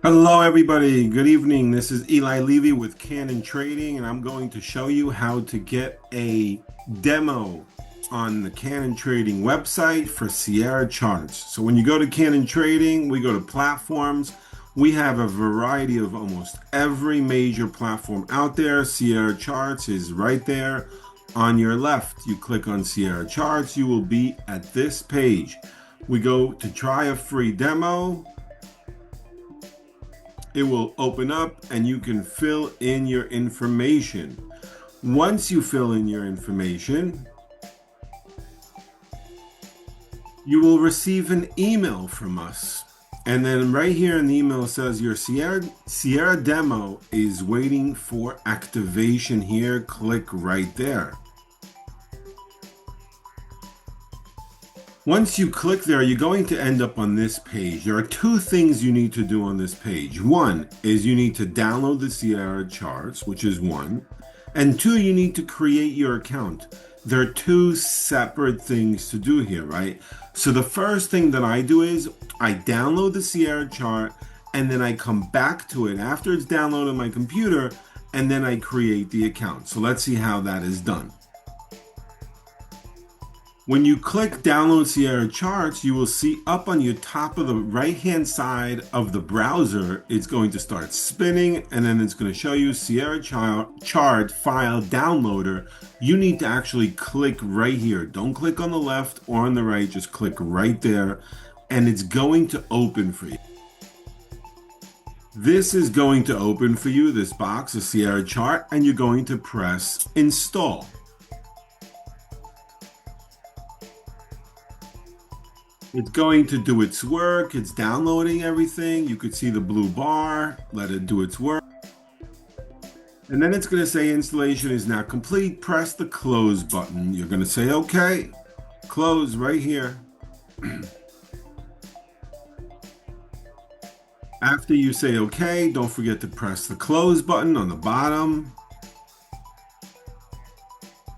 Hello, everybody. Good evening. This is Eli Levy with Cannon Trading, and I'm going to show you how to get a demo on the Cannon Trading website for Sierra charts. So when you go to Cannon Trading, we go to platforms. We have a variety of almost every major platform out there. Sierra charts is right there on your left. You click on Sierra charts, you will be at this page. We go to try a free demo. It will open up and you can fill in your information. Once you fill in your information, you will receive an email from us. And then right here in the email says your Sierra demo is waiting for activation here. Click right there. Once you click there, you're going to end up on this page. There are two things you need to do on this page. One is you need to download the Sierra charts, which is one. And two, you need to create your account. There are two separate things to do here, right? So the first thing that I do is I download the Sierra chart and then I come back to it after it's downloaded on my computer and then I create the account. So let's see how that is done. When you click download Sierra charts, you will see up on your top of the right hand side of the browser, it's going to start spinning and then it's going to show you Sierra chart file downloader. You need to actually click right here. Don't click on the left or on the right, just click right there and it's going to open for you. This is going to open for you, this box, a Sierra chart, and you're going to press install. It's going to do its work. It's downloading everything. You could see the blue bar. Let it do its work. And then it's going to say installation is now complete. Press the close button. You're going to say, okay, close right here. After you say okay, don't forget to press the close button on the bottom.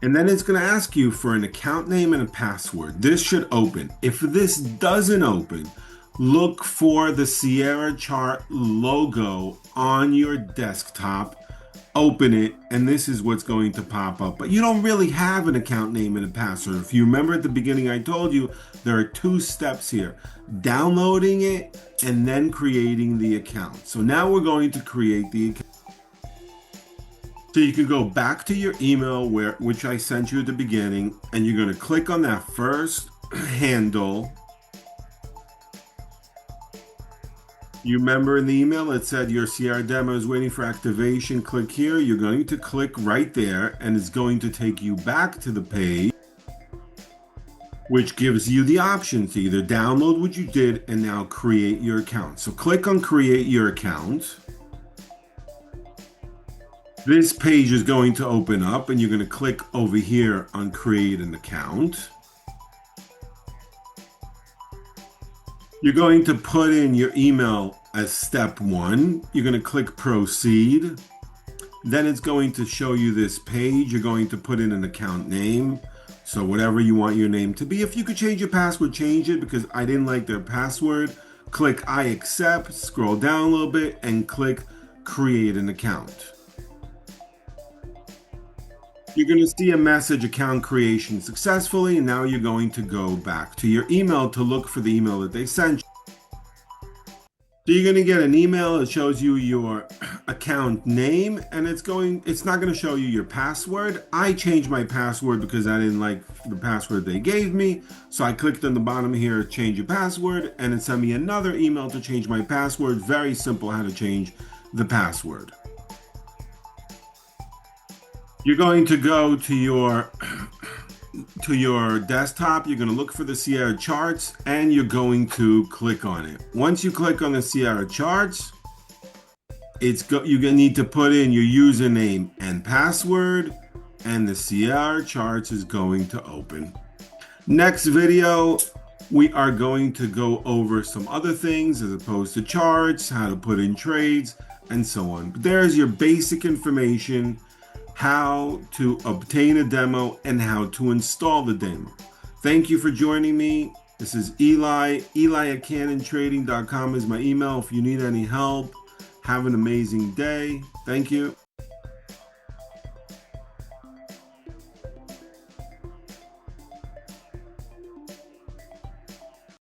And then it's going to ask you for an account name and a password. This should open. If this doesn't open, look for the Sierra chart logo on your desktop. Open it, and this is what's going to pop up. But you don't really have an account name and a password. If you remember at the beginning, I told you there are two steps here. Downloading it and then creating the account. So now we're going to create the account. So you can go back to your email which I sent you at the beginning, and you're going to click on that first handle. You remember in the email it said your Sierra demo is waiting for activation. Click here. You're going to click right there and it's going to take you back to the page, which gives you the option to either download what you did and now create your account. So click on create your account. This page is going to open up and you're going to click over here on create an account. You're going to put in your email as step one. You're going to click proceed. Then it's going to show you this page. You're going to put in an account name. So whatever you want your name to be. If you could change your password, change it, because I didn't like their password. Click I accept, scroll down a little bit and click create an account. You're going to see a message, account creation successfully, and now you're going to go back to your email to look for the email that they sent you. So you're going to get an email that shows you your account name, and it's not going to show you your password. I changed my password because I didn't like the password they gave me. So I clicked on the bottom here, change your password, and it sent me another email to change my password. Very simple how to change the password. You're going to go to your desktop. You're going to look for the Sierra charts and you're going to click on it. Once you click on the Sierra charts, you're going to need to put in your username and password, and the Sierra charts is going to open. Next video, we are going to go over some other things as opposed to charts, how to put in trades, and so on. But there's your basic information, how to obtain a demo and how to install the demo. Thank you for joining me. This is Eli. Eli at cannontrading.com is my email if you need any help. Have an amazing day. Thank you.